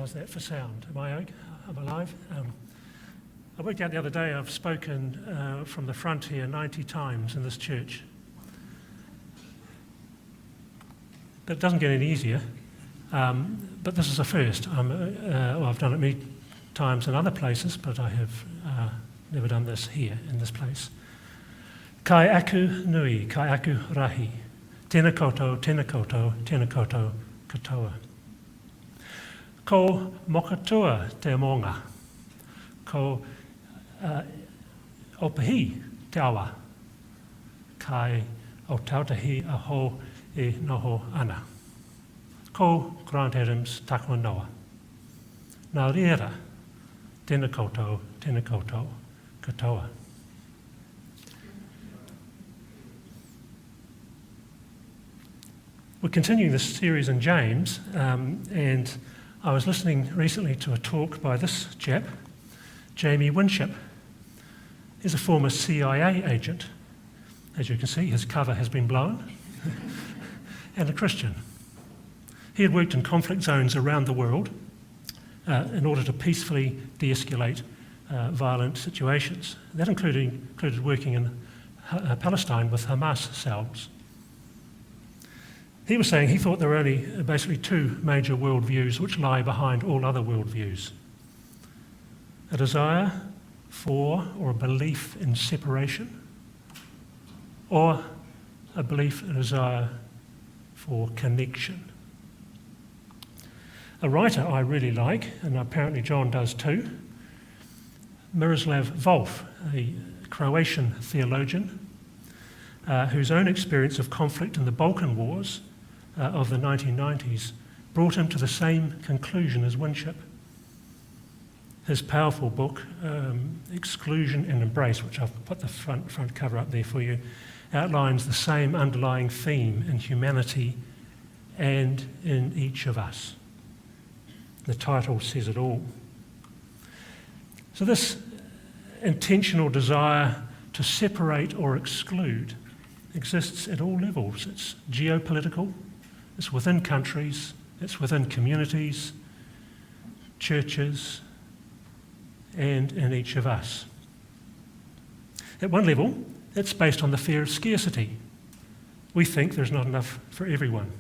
How's that for sound? Am I okay? Am I live? I worked out the other day I've spoken from the front here 90 times in this church. But it doesn't get any easier. But this is a first. I've done it many times in other places, but I have never done this here in this place. Kai aku nui, kai aku rahi. Tēnā koutou, tēnā koutou, tēnā koutou katoa. Ko mokatua te amonga. Ko opahi te awa. Kai o tautahi aho e noho ana. Ko Grant Adams takua noa. Nā reira, tēnā koutou katoa. We're continuing this series in James, and I was listening recently to a talk by this chap, Jamie Winship. He's a former CIA agent. As you can see, his cover has been blown, and a Christian. He had worked in conflict zones around the world in order to peacefully de-escalate violent situations. That included working in Palestine with Hamas cells. He was saying he thought there were only basically two major worldviews which lie behind all other worldviews. A desire for or a belief in separation, or a belief and desire for connection. A writer I really like, and apparently John does too, Miroslav Volf, a Croatian theologian, whose own experience of conflict in the Balkan Wars of the 1990s brought him to the same conclusion as Winship. His powerful book, Exclusion and Embrace, which I've put the front cover up there for you, outlines the same underlying theme in humanity and in each of us. The title says it all. So this intentional desire to separate or exclude exists at all levels. It's geopolitical, it's within countries, it's within communities, churches, and in each of us. At one level, it's based on the fear of scarcity. We think there's not enough for everyone,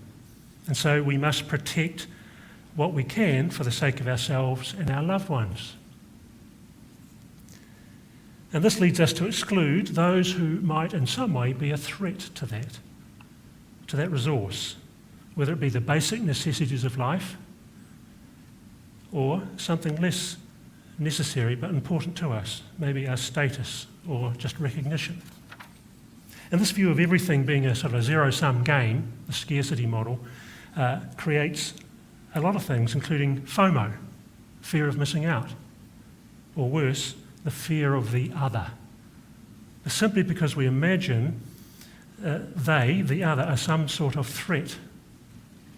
and so we must protect what we can for the sake of ourselves and our loved ones. And this leads us to exclude those who might in some way be a threat to that resource, whether it be the basic necessities of life or something less necessary but important to us, maybe our status or just recognition. And this view of everything being a sort of a zero-sum game, the scarcity model, creates a lot of things, including FOMO, fear of missing out, or worse, the fear of the other. Simply because we imagine the other, are some sort of threat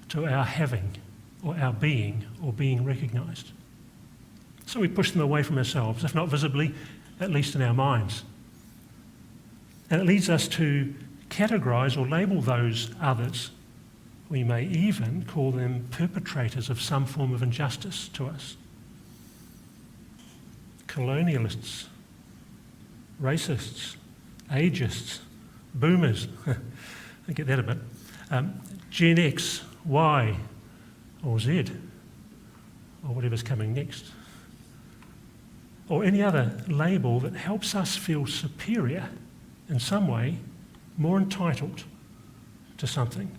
to our having, or our being, or being recognised. So we push them away from ourselves, if not visibly, at least in our minds. And it leads us to categorise or label those others. We may even call them perpetrators of some form of injustice to us. Colonialists, racists, ageists, boomers, I get that a bit, Gen X, Y, or Z, or whatever's coming next, or any other label that helps us feel superior in some way, more entitled to something.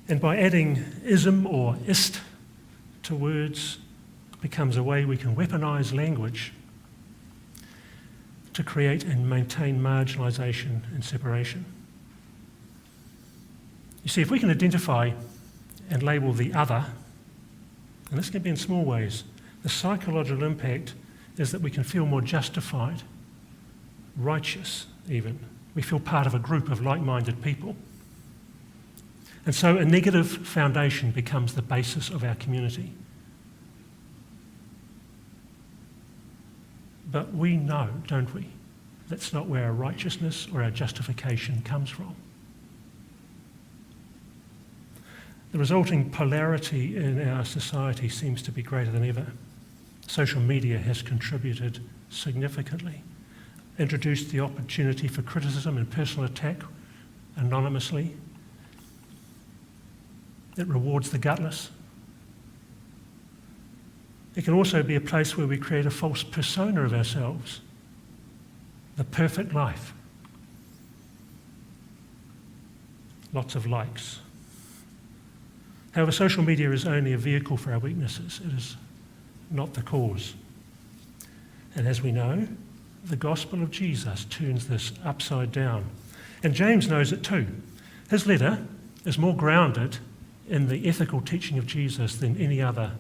And by adding ism or ist to words becomes a way we can weaponise language to create and maintain marginalisation and separation. You see, if we can identify and label the other, and this can be in small ways, the psychological impact is that we can feel more justified, righteous even. We feel part of a group of like-minded people. And so a negative foundation becomes the basis of our community. But we know, don't we, that's not where our righteousness or our justification comes from. The resulting polarity in our society seems to be greater than ever. Social media has contributed significantly, introduced the opportunity for criticism and personal attack anonymously. It rewards the gutless. It can also be a place where we create a false persona of ourselves, the perfect life. Lots of likes. However, social media is only a vehicle for our weaknesses. It is not the cause. And as we know, the gospel of Jesus turns this upside down. And James knows it too. His letter is more grounded in the ethical teaching of Jesus than any other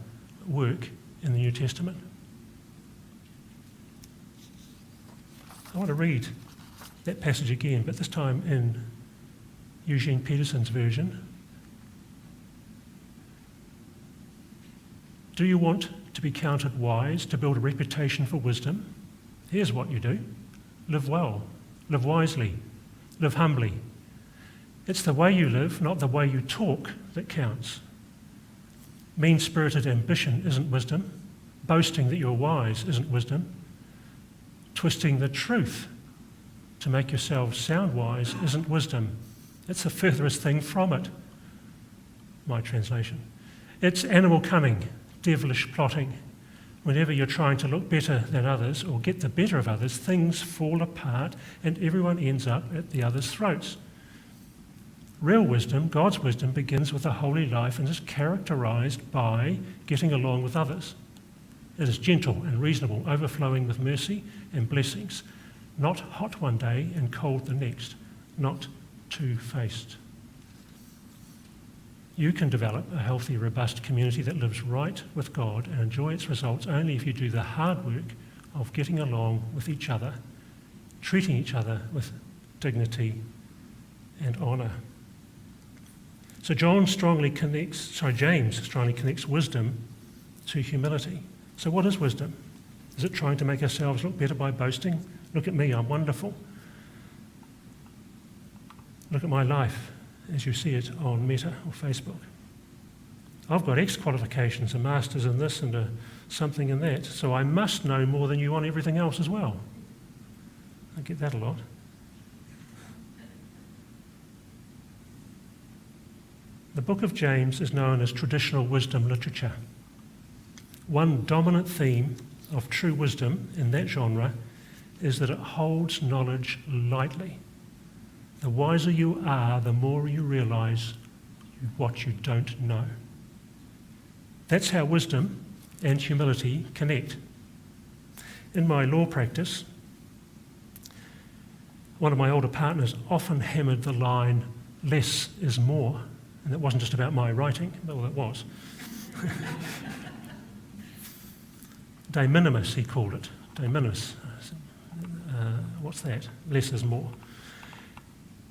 work in the New Testament. I want to read that passage again, but this time in Eugene Peterson's version. Do you want to be counted wise, to build a reputation for wisdom? Here's what you do. Live well, live wisely, live humbly. It's the way you live, not the way you talk, that counts. Mean-spirited ambition isn't wisdom. Boasting that you're wise isn't wisdom. Twisting the truth to make yourselves sound wise isn't wisdom. It's the furthest thing from it, my translation. It's animal cunning, devilish plotting. Whenever you're trying to look better than others or get the better of others, things fall apart and everyone ends up at the other's throats. Real wisdom, God's wisdom, begins with a holy life and is characterized by getting along with others. It is gentle and reasonable, overflowing with mercy and blessings, not hot one day and cold the next, not two-faced. You can develop a healthy, robust community that lives right with God and enjoy its results only if you do the hard work of getting along with each other, treating each other with dignity and honour. So James strongly connects wisdom to humility. So what is wisdom? Is it trying to make ourselves look better by boasting? Look at me, I'm wonderful. Look at my life as you see it on Meta or Facebook. I've got X qualifications, a master's in this and something in that, so I must know more than you on everything else as well. I get that a lot. The book of James is known as traditional wisdom literature. One dominant theme of true wisdom in that genre is that it holds knowledge lightly. The wiser you are, the more you realise what you don't know. That's how wisdom and humility connect. In my law practice, one of my older partners often hammered the line, less is more. And it wasn't just about my writing, well, it was. De minimis, he called it. De minimis. What's that? Less is more.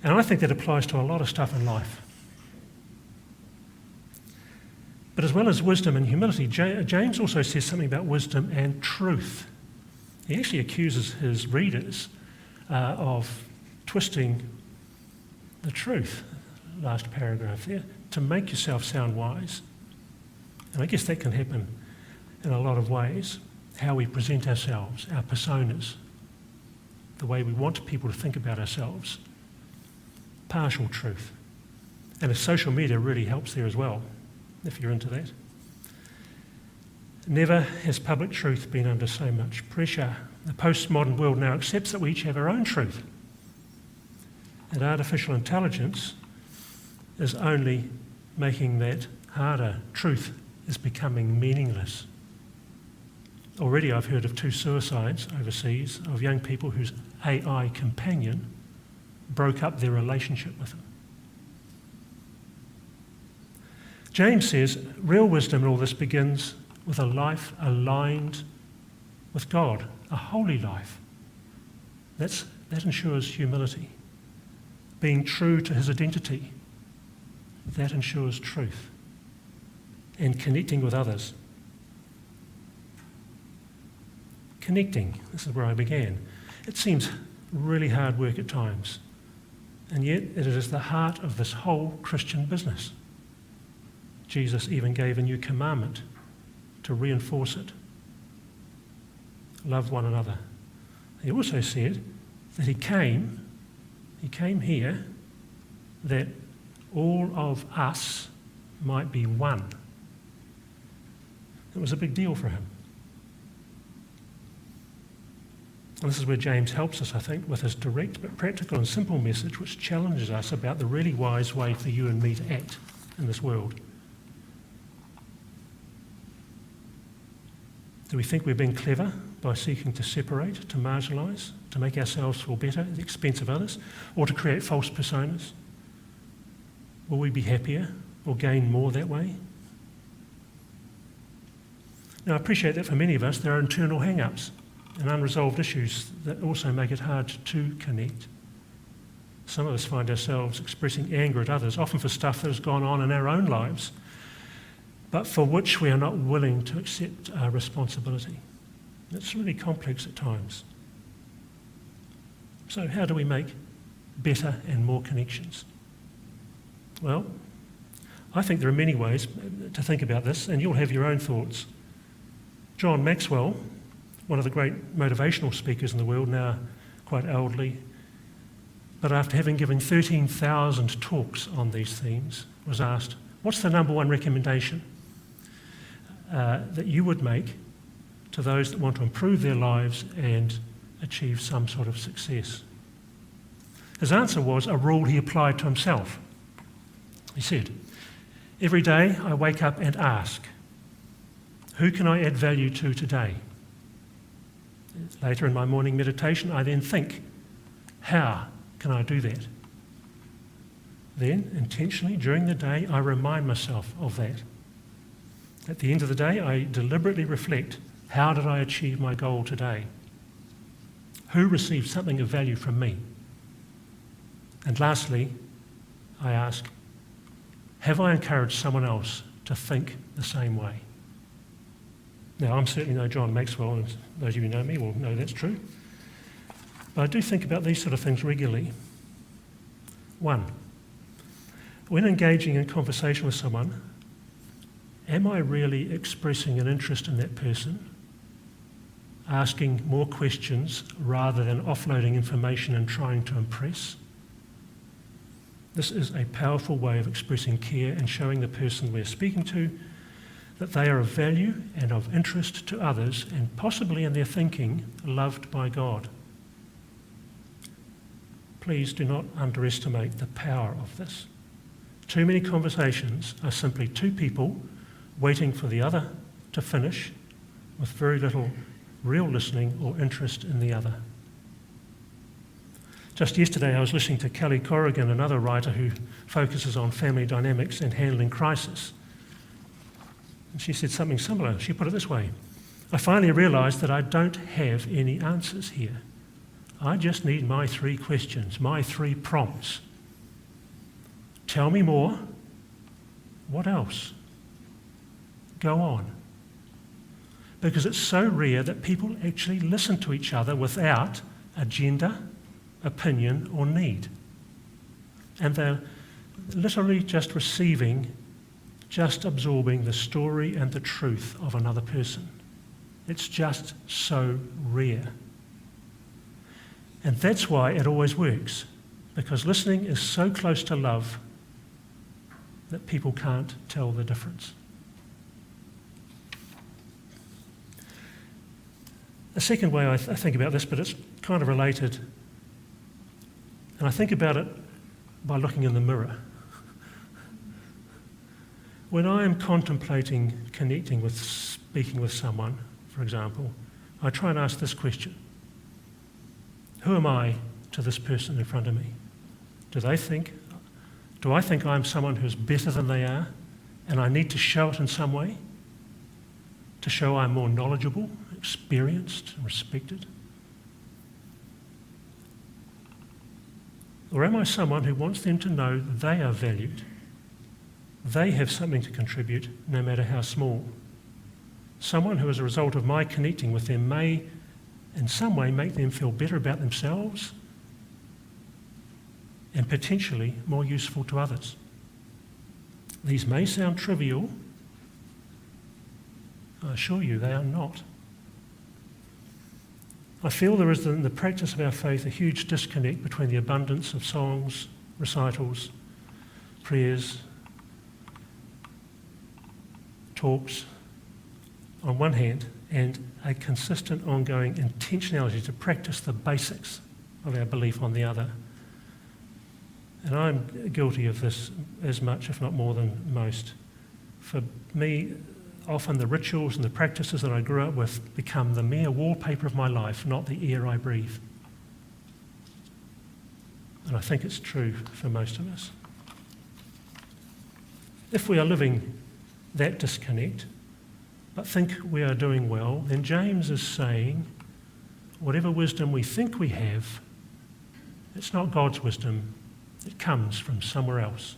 And I think that applies to a lot of stuff in life. But as well as wisdom and humility, James also says something about wisdom and truth. He actually accuses his readers of twisting the truth, last paragraph there, to make yourself sound wise. And I guess that can happen in a lot of ways. How we present ourselves, our personas, the way we want people to think about ourselves. Partial truth. And social media really helps there as well, if you're into that. Never has public truth been under so much pressure. The postmodern world now accepts that we each have our own truth. And artificial intelligence is only making that harder. Truth is becoming meaningless. Already I've heard of 2 suicides overseas of young people whose AI companion broke up their relationship with them. James says real wisdom in all this begins with a life aligned with God, a holy life. That ensures humility. Being true to his identity, that ensures truth. And connecting with others. Connecting, this is where I began. It seems really hard work at times, and yet it is the heart of this whole Christian business. Jesus even gave a new commandment to reinforce it. Love one another. He also said that he came here that all of us might be one. It was a big deal for him. And this is where James helps us, I think, with his direct but practical and simple message, which challenges us about the really wise way for you and me to act in this world. Do we think we're being clever by seeking to separate, to marginalise, to make ourselves feel better at the expense of others, or to create false personas? Will we be happier or gain more that way? Now, I appreciate that for many of us there are internal hang-ups and unresolved issues that also make it hard to connect. Some of us find ourselves expressing anger at others, often for stuff that has gone on in our own lives, but for which we are not willing to accept our responsibility. It's really complex at times. So how do we make better and more connections? Well, I think there are many ways to think about this, and you'll have your own thoughts. John Maxwell, one of the great motivational speakers in the world, now quite elderly, but after having given 13,000 talks on these themes, was asked, what's the number one recommendation that you would make to those that want to improve their lives and achieve some sort of success? His answer was a rule he applied to himself. He said, every day I wake up and ask, who can I add value to today? Later in my morning meditation, I then think, how can I do that? Then, intentionally, during the day, I remind myself of that. At the end of the day, I deliberately reflect, how did I achieve my goal today? Who received something of value from me? And lastly, I ask, have I encouraged someone else to think the same way? Now, I'm certainly no John Maxwell, and those of you who know me will know that's true. But I do think about these sort of things regularly. 1, when engaging in conversation with someone, am I really expressing an interest in that person, asking more questions rather than offloading information and trying to impress? This is a powerful way of expressing care and showing the person we're speaking to that they are of value and of interest to others, and possibly in their thinking, loved by God. Please do not underestimate the power of this. Too many conversations are simply two people waiting for the other to finish with very little real listening or interest in the other. Just yesterday I was listening to Kelly Corrigan, another writer who focuses on family dynamics and handling crisis. And she said something similar. She put it this way, I finally realised that I don't have any answers here. I just need my 3 questions, my 3 prompts. Tell me more. What else? Go on. Because it's so rare that people actually listen to each other without agenda, opinion, or need. And they're literally just receiving, just absorbing the story and the truth of another person. It's just so rare. And that's why it always works, because listening is so close to love that people can't tell the difference. A second way I think about this, but it's kind of related, and I think about it by looking in the mirror. When I am contemplating connecting with, speaking with someone, for example, I try and ask this question. Who am I to this person in front of me? Do I think I'm someone who's better than they are, and I need to show it in some way? To show I'm more knowledgeable, experienced, and respected? Or am I someone who wants them to know they are valued? They have something to contribute, no matter how small. Someone who, as a result of my connecting with them, may in some way make them feel better about themselves and potentially more useful to others. These may sound trivial. I assure you they are not. I feel there is in the practice of our faith a huge disconnect between the abundance of songs, recitals, prayers, talks on one hand, and a consistent ongoing intentionality to practice the basics of our belief on the other. And I'm guilty of this as much, if not more than most. For me, often the rituals and the practices that I grew up with become the mere wallpaper of my life, not the air I breathe. And I think it's true for most of us. If we are living that disconnect, but think we are doing well, then James is saying, whatever wisdom we think we have, it's not God's wisdom. It comes from somewhere else.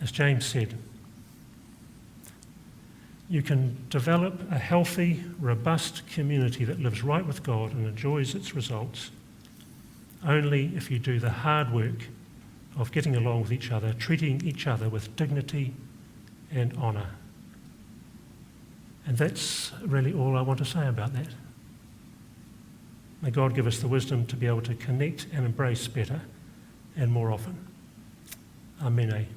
As James said, you can develop a healthy, robust community that lives right with God and enjoys its results only if you do the hard work of getting along with each other, treating each other with dignity and honour. And that's really all I want to say about that. May God give us the wisdom to be able to connect and embrace better and more often. Amen.